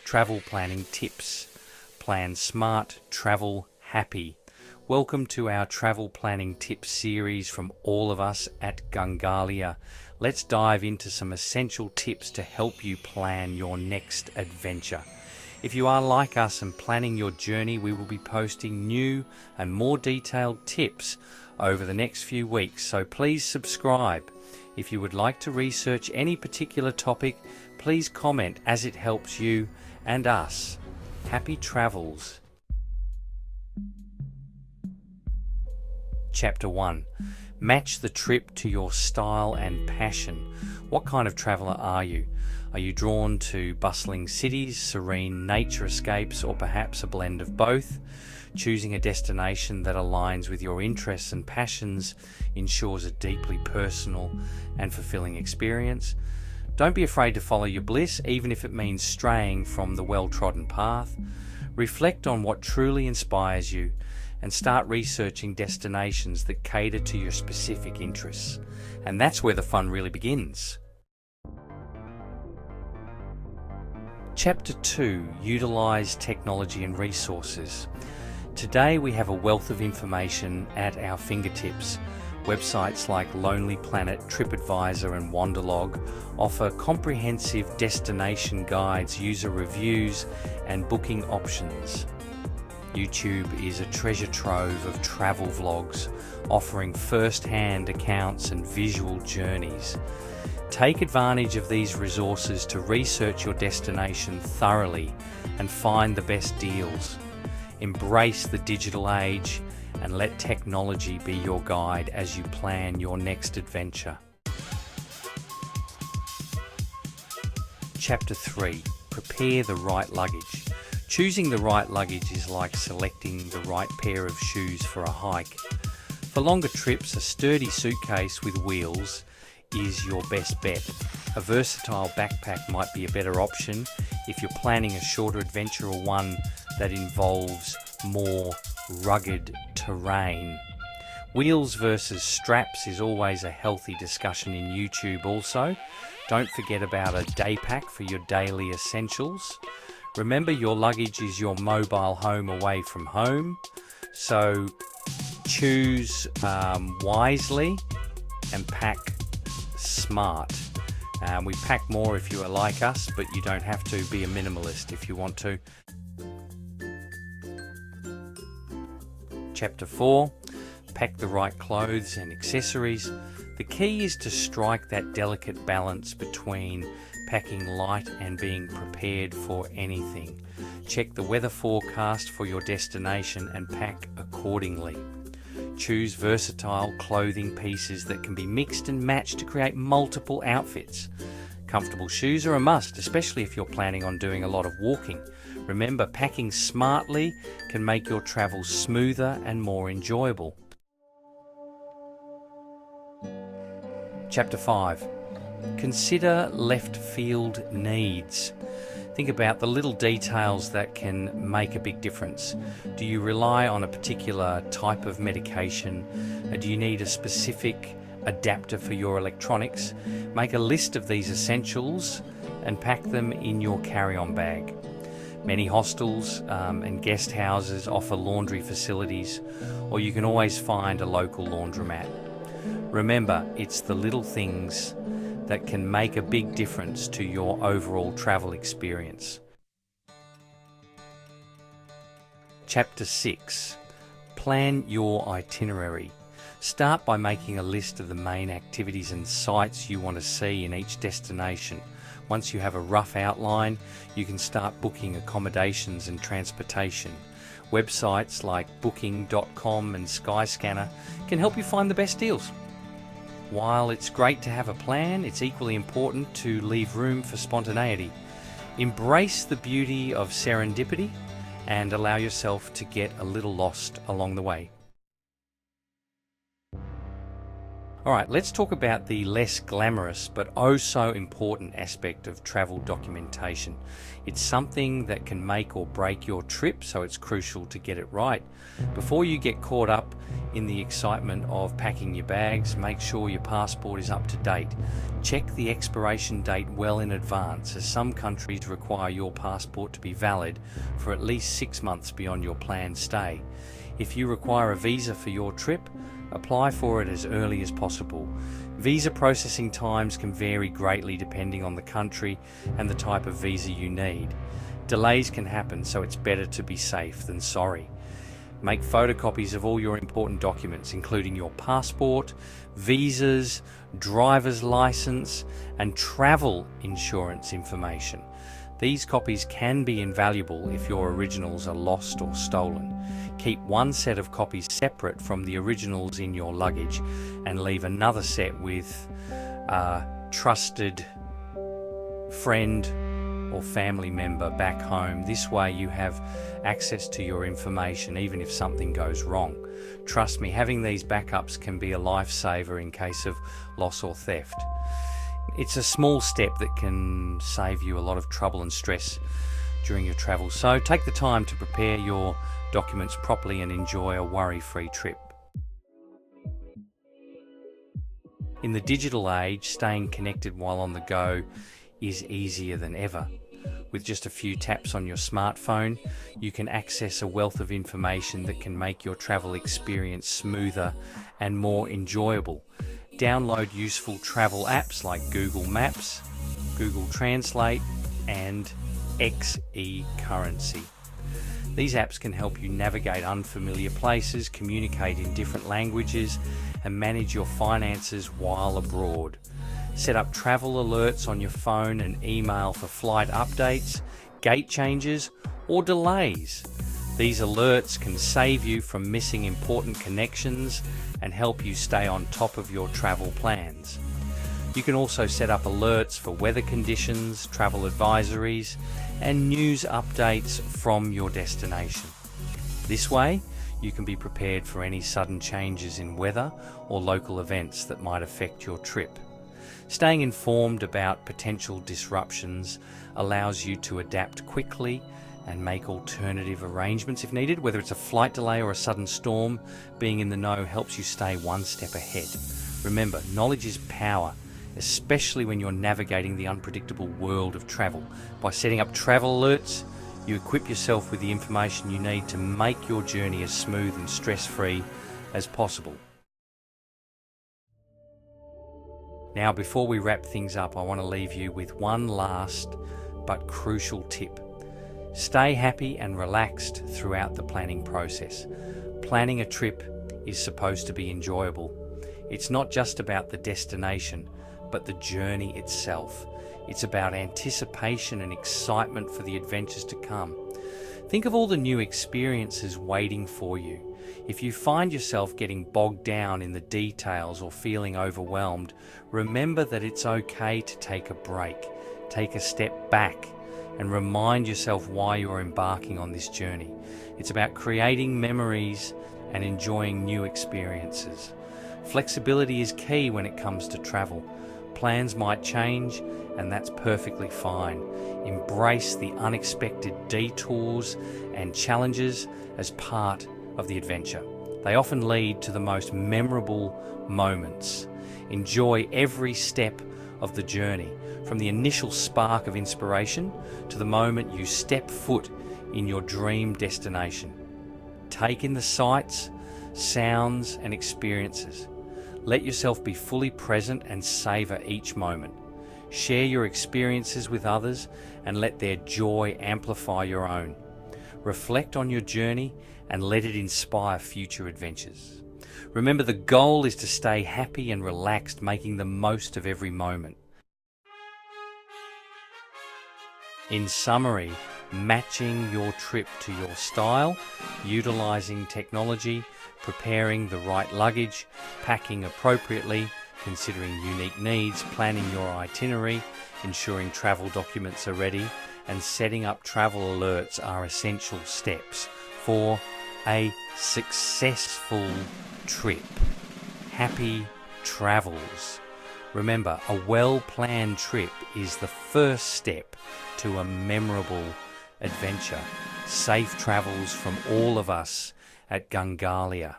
travel planning tips. Plan smart, travel happy. Welcome to our travel planning tips series from all of us at Gungalia. Let's dive into some essential tips to help you plan your next adventure. If you are like us and planning your journey, we will be posting new and more detailed tips over the next few weeks, so please subscribe. If you would like to research any particular topic, please comment as it helps you and us. Happy travels. Chapter 1. Match the trip to your style and passion. What kind of traveller are you? Are you drawn to bustling cities, serene nature escapes, or perhaps a blend of both? Choosing a destination that aligns with your interests and passions ensures a deeply personal and fulfilling experience. Don't be afraid to follow your bliss, even if it means straying from the well-trodden path. Reflect on what truly inspires you and start researching destinations that cater to your specific interests. And that's where the fun really begins. Chapter 2. Utilize technology and resources. Today we have a wealth of information at our fingertips. Websites like Lonely Planet, TripAdvisor and Wanderlog offer comprehensive destination guides, user reviews and booking options. YouTube is a treasure trove of travel vlogs offering first-hand accounts and visual journeys. Take advantage of these resources to research your destination thoroughly and find the best deals. Embrace the digital age and let technology be your guide as you plan your next adventure. Chapter 3. Prepare the right luggage. Choosing the right luggage is like selecting the right pair of shoes for a hike. For longer trips, a sturdy suitcase with wheels is your best bet. A versatile backpack might be a better option if you're planning a shorter adventure or one that involves more rugged terrain. Wheels versus straps is always a healthy discussion in YouTube also. Don't forget about a day pack for your daily essentials. Remember, your luggage is your mobile home away from home, so choose wisely and pack smart. We pack more if you are like us, but you don't have to be a minimalist if you want to. Chapter 4. Pack the right clothes and accessories. The key is to strike that delicate balance between packing light and being prepared for anything. Check the weather forecast for your destination and pack accordingly. Choose versatile clothing pieces that can be mixed and matched to create multiple outfits. Comfortable shoes are a must, especially if you're planning on doing a lot of walking. Remember, packing smartly can make your travel smoother and more enjoyable. Chapter 5. Consider left field needs. Think about the little details that can make a big difference. Do you rely on a particular type of medication? Do you need a specific adapter for your electronics? Make a list of these essentials and pack them in your carry-on bag. Many hostels and guest houses offer laundry facilities, or you can always find a local laundromat. Remember, it's the little things that can make a big difference to your overall travel experience. Chapter 6. Plan your itinerary. Start by making a list of the main activities and sites you want to see in each destination. Once you have a rough outline, you can start booking accommodations and transportation. Websites like booking.com and Skyscanner can help you find the best deals. While it's great to have a plan, it's equally important to leave room for spontaneity. Embrace the beauty of serendipity and allow yourself to get a little lost along the way. Alright, let's talk about the less glamorous but oh so important aspect of travel documentation. It's something that can make or break your trip, so it's crucial to get it right. Before you get caught up in the excitement of packing your bags, make sure your passport is up to date. Check the expiration date well in advance, as some countries require your passport to be valid for at least 6 months beyond your planned stay. If you require a visa for your trip, apply for it as early as possible. Visa processing times can vary greatly depending on the country and the type of visa you need. Delays can happen, so it's better to be safe than sorry. Make photocopies of all your important documents, including your passport, visas, driver's license, and travel insurance information. These copies can be invaluable if your originals are lost or stolen. Keep one set of copies separate from the originals in your luggage and leave another set with a trusted friend or family member back home. This way you have access to your information even if something goes wrong. Trust me, having these backups can be a lifesaver in case of loss or theft. It's a small step that can save you a lot of trouble and stress during your travel. So take the time to prepare your documents properly and enjoy a worry-free trip. In the digital age, staying connected while on the go is easier than ever. With just a few taps on your smartphone, you can access a wealth of information that can make your travel experience smoother and more enjoyable. Download useful travel apps like Google Maps, Google Translate, and Currency. These apps can help you navigate unfamiliar places, communicate in different languages, and manage your finances while abroad. Set up travel alerts on your phone and email for flight updates, gate changes, or delays. These alerts can save you from missing important connections and help you stay on top of your travel plans. You can also set up alerts for weather conditions, travel advisories, and news updates from your destination. This way, you can be prepared for any sudden changes in weather or local events that might affect your trip. Staying informed about potential disruptions allows you to adapt quickly and make alternative arrangements if needed. Whether it's a flight delay or a sudden storm, being in the know helps you stay one step ahead. Remember, knowledge is power, especially when you're navigating the unpredictable world of travel. By setting up travel alerts, you equip yourself with the information you need to make your journey as smooth and stress-free as possible. Now, before we wrap things up, I want to leave you with one last but crucial tip. Stay happy and relaxed throughout the planning process. Planning a trip is supposed to be enjoyable. It's not just about the destination, but the journey itself. It's about anticipation and excitement for the adventures to come. Think of all the new experiences waiting for you. If you find yourself getting bogged down in the details or feeling overwhelmed, remember that it's okay to take a break, take a step back, and remind yourself why you're embarking on this journey. It's about creating memories and enjoying new experiences. Flexibility is key when it comes to travel. Plans might change, and that's perfectly fine. Embrace the unexpected detours and challenges as part of the adventure. They often lead to the most memorable moments. Enjoy every step of the journey, from the initial spark of inspiration to the moment you step foot in your dream destination. Take in the sights, sounds, and experiences. Let yourself be fully present and savor each moment. Share your experiences with others and let their joy amplify your own. Reflect on your journey and let it inspire future adventures. Remember, the goal is to stay happy and relaxed, making the most of every moment. In summary, matching your trip to your style, utilizing technology, preparing the right luggage, packing appropriately, considering unique needs, planning your itinerary, ensuring travel documents are ready, and setting up travel alerts are essential steps for a successful trip. Happy travels. Remember, a well-planned trip is the first step to a memorable adventure. Safe travels from all of us at Gungalia.